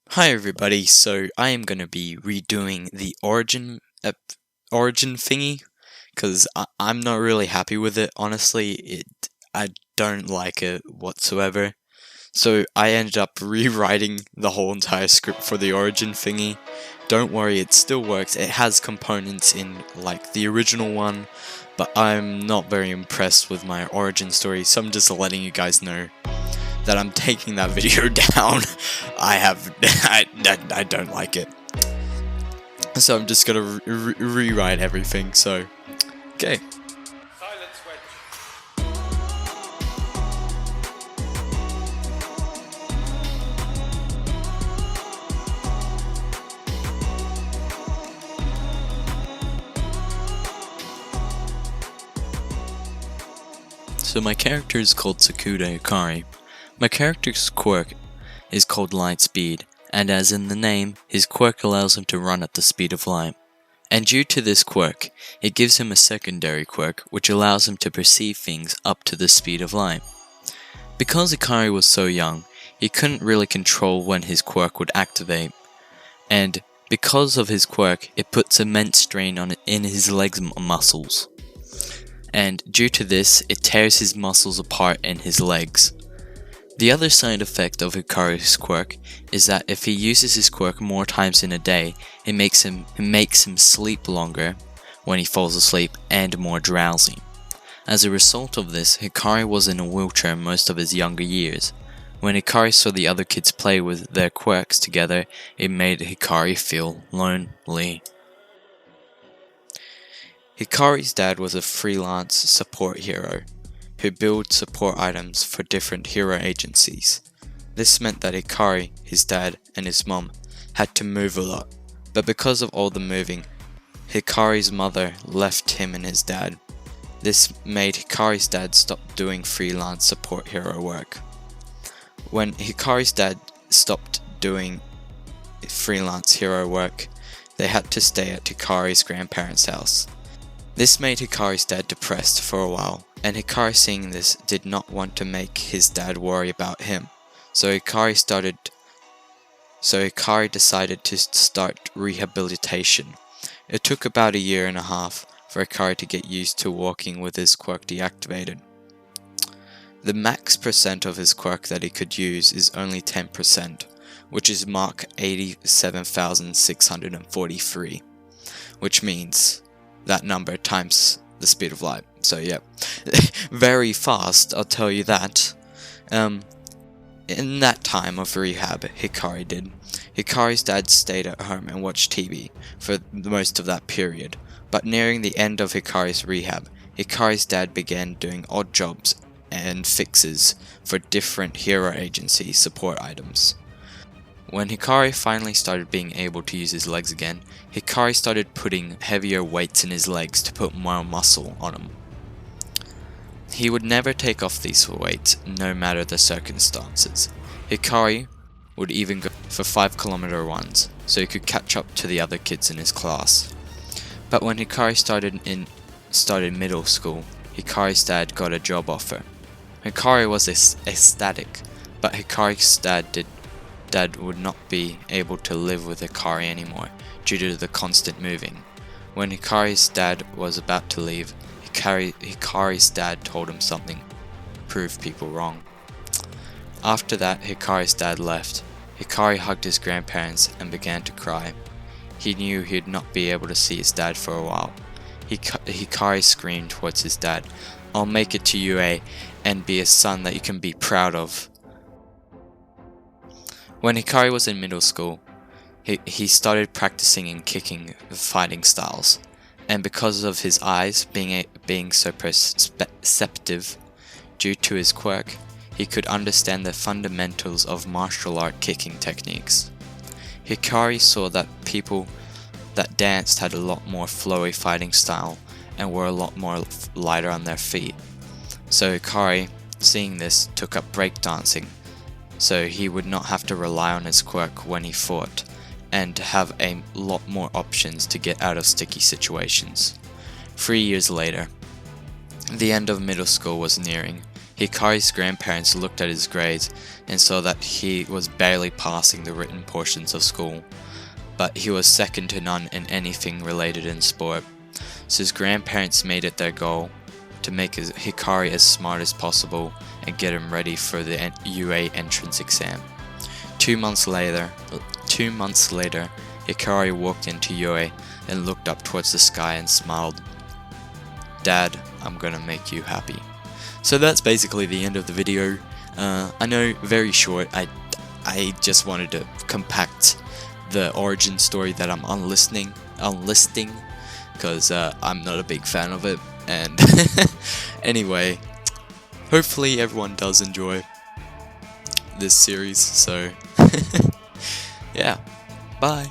Hi everybody, so I am going to be redoing the origin thingy, because I'm not really happy with it, honestly. I don't like it whatsoever. So I ended up rewriting the whole entire script for the origin thingy. Don't worry, it still works. It has components in like the original one, but I'm not very impressed with my origin story, so I'm just letting you guys know that I'm taking that video down. I don't like it. So I'm just gonna rewrite everything, so, okay. Silent switch. So my character is called Sakuda Hikari. My character's quirk is called Light Speed, and as in the name, his quirk allows him to run at the speed of light. And due to this quirk, it gives him a secondary quirk which allows him to perceive things up to the speed of light. Because Hikari was so young, he couldn't really control when his quirk would activate, and because of his quirk, it puts immense strain in his legs muscles. And due to this, it tears his muscles apart in his legs. The other side effect of Hikari's quirk is that if he uses his quirk more times in a day, it makes him sleep longer when he falls asleep and more drowsy. As a result of this, Hikari was in a wheelchair most of his younger years. When Hikari saw the other kids play with their quirks together, it made Hikari feel lonely. Hikari's dad was a freelance support hero who built support items for different hero agencies. This meant that Hikari, his dad, and his mom had to move a lot, but because of all the moving, Hikari's mother left him and his dad. This made Hikari's dad stop doing freelance support hero work. When Hikari's dad stopped doing freelance hero work, they had to stay at Hikari's grandparents' house. This made Hikari's dad depressed for a while, and Hikari, seeing this, did not want to make his dad worry about him. So Hikari decided to start rehabilitation. It took about a year and a half for Hikari to get used to walking with his quirk deactivated. The max percent of his quirk that he could use is only 10%, which is Mach 87,643, which means that number times the speed of light. So yeah, very fast, I'll tell you that. In that time of rehab, Hikari's dad stayed at home and watched TV for most of that period. But nearing the end of Hikari's rehab, Hikari's dad began doing odd jobs and fixes for different hero agency support items. When Hikari finally started being able to use his legs again, Hikari started putting heavier weights in his legs to put more muscle on them. He would never take off these weights, no matter the circumstances. Hikari would even go for 5-kilometer runs, so he could catch up to the other kids in his class. But when Hikari started middle school, Hikari's dad got a job offer. Hikari was ecstatic, but Hikari's dad would not be able to live with Hikari anymore due to the constant moving. When Hikari's dad was about to leave, Hikari's dad told him something, proved people wrong. After that, Hikari's dad left. Hikari hugged his grandparents and began to cry. He knew he'd not be able to see his dad for a while. Hikari screamed towards his dad, "I'll make it to UA and be a son that you can be proud of." When Hikari was in middle school, he started practicing and kicking fighting styles, and because of his eyes being so perceptive due to his quirk, he could understand the fundamentals of martial art kicking techniques. Hikari saw that people that danced had a lot more flowy fighting style and were a lot more lighter on their feet. So Hikari, seeing this, took up breakdancing, so he would not have to rely on his quirk when he fought, and have a lot more options to get out of sticky situations. 3 years later, the end of middle school was nearing. Hikari's grandparents looked at his grades and saw that he was barely passing the written portions of school, but he was second to none in anything related in sport. So his grandparents made it their goal to make Hikari as smart as possible and get him ready for the UA entrance exam. 2 months later, Hikari walked into UA and looked up towards the sky and smiled. "Dad, I'm gonna make you happy." So that's basically the end of the video. I know, very short. I just wanted to compact the origin story that I'm unlisting, because I'm not a big fan of it. And anyway, hopefully everyone does enjoy this series. So yeah, bye.